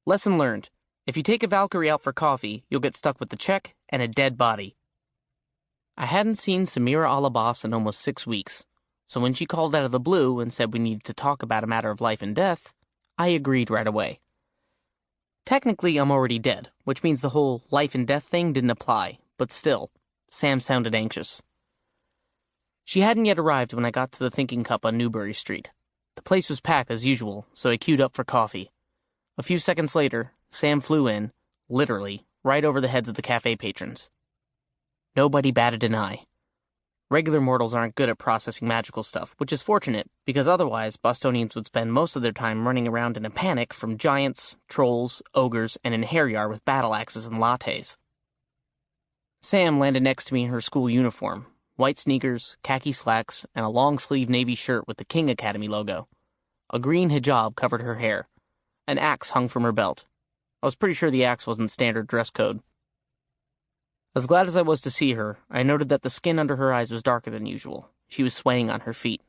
Lesson learned. If you take a Valkyrie out for coffee, you'll get stuck with the check and a dead body. I hadn't seen Samira Alabas in almost 6 weeks, so when she called out of the blue and said we needed to talk about a matter of life and death, I agreed right away. Technically, I'm already dead, which means the whole life and death thing didn't apply, but still, Sam sounded anxious. She hadn't yet arrived when I got to the Thinking Cup on Newbury Street. The place was packed as usual, so I queued up for coffee. A few seconds later, Sam flew in, literally, right over the heads of the cafe patrons. Nobody batted an eye. Regular mortals aren't good at processing magical stuff, which is fortunate, because otherwise Bostonians would spend most of their time running around in a panic from giants, trolls, ogres, and in Harryar with battle axes and lattes. Sam landed next to me in her school uniform, white sneakers, khaki slacks, and a long-sleeved navy shirt with the King Academy logo. A green hijab covered her hair. An axe hung from her belt. I was pretty sure the axe wasn't standard dress code. As glad as I was to see her, I noted that the skin under her eyes was darker than usual. She was swaying on her feet.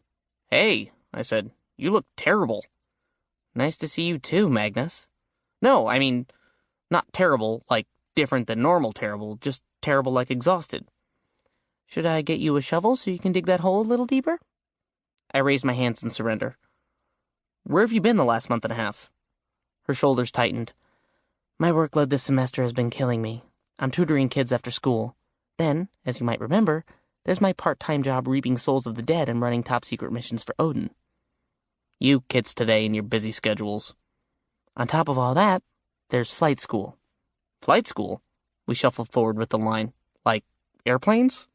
"Hey," I said, "you look terrible." "Nice to see you too, Magnus." "No, I mean, not terrible, like different than normal terrible, just terrible like exhausted." "Should I get you a shovel so you can dig that hole a little deeper?" I raised my hands in surrender. "Where have you been the last month and a half?" Her shoulders tightened. "My workload this semester has been killing me. I'm tutoring kids after school. Then, as you might remember, there's my part-time job reaping souls of the dead and running top-secret missions for Odin. You kids today and your busy schedules. On top of all that, there's flight school." "Flight school?" We shuffled forward with the line. "Like airplanes?"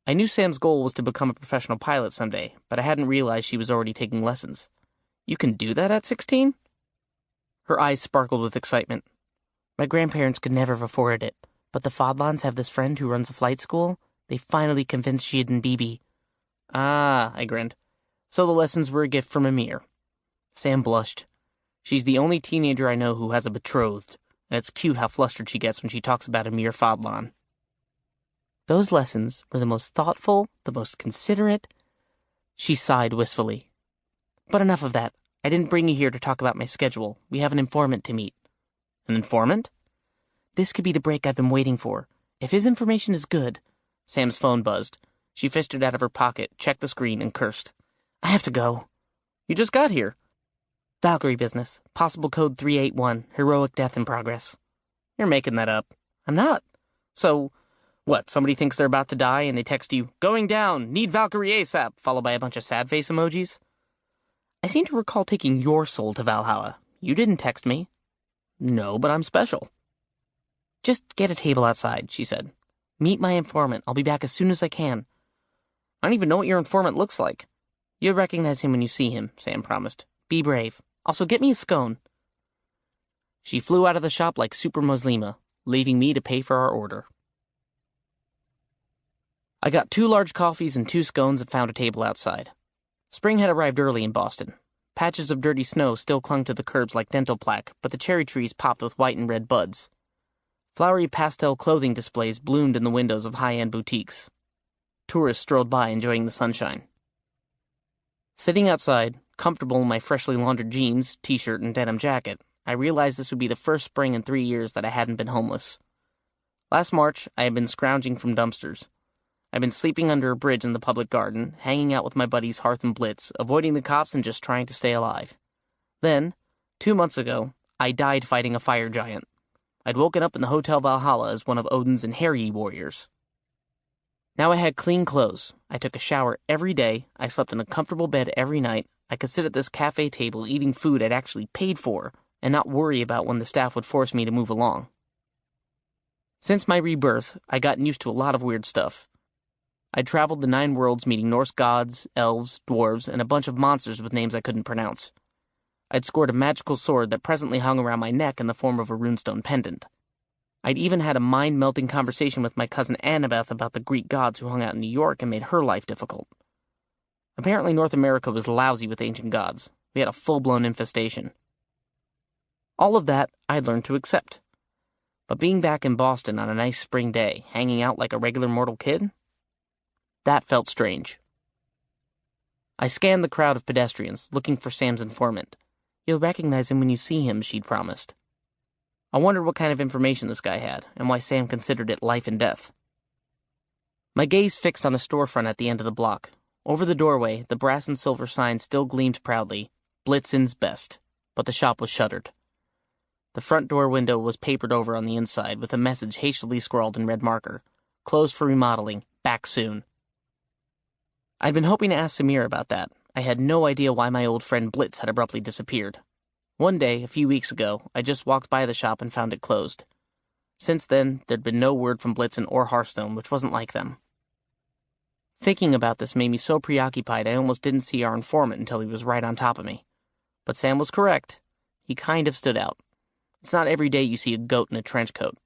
I knew Sam's goal was to become a professional pilot someday, but I hadn't realized she was already taking lessons. "You can do that at 16? Her eyes sparkled with excitement. "My grandparents could never have afforded it, but the Fodlans have this friend who runs a flight school. They finally convinced Shid and Bibi." "Ah," I grinned. "So the lessons were a gift from Amir." Sam blushed. She's the only teenager I know who has a betrothed, and it's cute how flustered she gets when she talks about Amir Fodlan. "Those lessons were the most thoughtful, the most considerate." She sighed wistfully. "But enough of that. I didn't bring you here to talk about my schedule. We have an informant to meet." "An informant?" "This could be the break I've been waiting for. If his information is good—" Sam's phone buzzed. She fished it out of her pocket, checked the screen, and cursed. "I have to go." "You just got here." "Valkyrie business. Possible code 381. Heroic death in progress." "You're making that up." "I'm not." "So, what, somebody thinks they're about to die and they text you, 'Going down, need Valkyrie ASAP,' followed by a bunch of sad face emojis?" "I seem to recall taking your soul to Valhalla. You didn't text me." "No, but I'm special." "Just get a table outside," she said. "Meet my informant. I'll be back as soon as I can." "I don't even know what your informant looks like." "You'll recognize him when you see him," Sam promised. "Be brave. Also, get me a scone." She flew out of the shop like Super Muslima, leaving me to pay for our order. I got 2 large coffees and 2 scones and found a table outside. Spring had arrived early in Boston. Patches of dirty snow still clung to the curbs like dental plaque, but the cherry trees popped with white and red buds. Flowery pastel clothing displays bloomed in the windows of high-end boutiques. Tourists strolled by enjoying the sunshine. Sitting outside, comfortable in my freshly laundered jeans, t-shirt, and denim jacket, I realized this would be the first spring in 3 years that I hadn't been homeless. Last March, I had been scrounging from dumpsters. I'd been sleeping under a bridge in the public garden, hanging out with my buddies Hearth and Blitz, avoiding the cops and just trying to stay alive. Then, 2 months ago, I died fighting a fire giant. I'd woken up in the Hotel Valhalla as one of Odin's Inheryi warriors. Now I had clean clothes. I took a shower every day. I slept in a comfortable bed every night. I could sit at this cafe table eating food I'd actually paid for and not worry about when the staff would force me to move along. Since my rebirth, I'd gotten used to a lot of weird stuff. I'd traveled the 9 worlds meeting Norse gods, elves, dwarves, and a bunch of monsters with names I couldn't pronounce. I'd scored a magical sword that presently hung around my neck in the form of a runestone pendant. I'd even had a mind-melting conversation with my cousin Annabeth about the Greek gods who hung out in New York and made her life difficult. Apparently North America was lousy with ancient gods. We had a full-blown infestation. All of that I'd learned to accept. But being back in Boston on a nice spring day, hanging out like a regular mortal kid, that felt strange. I scanned the crowd of pedestrians, looking for Sam's informant. "You'll recognize him when you see him," she'd promised. I wondered what kind of information this guy had, and why Sam considered it life and death. My gaze fixed on a storefront at the end of the block. Over the doorway, the brass and silver sign still gleamed proudly, Blitzen's Best, but the shop was shuttered. The front door window was papered over on the inside with a message hastily scrawled in red marker, "Closed for remodeling, back soon." I'd been hoping to ask Samir about that. I had no idea why my old friend Blitz had abruptly disappeared. One day, a few weeks ago, I just walked by the shop and found it closed. Since then, there'd been no word from Blitzen or Hearthstone, which wasn't like them. Thinking about this made me so preoccupied I almost didn't see our informant until he was right on top of me. But Sam was correct. He kind of stood out. It's not every day you see a goat in a trench coat.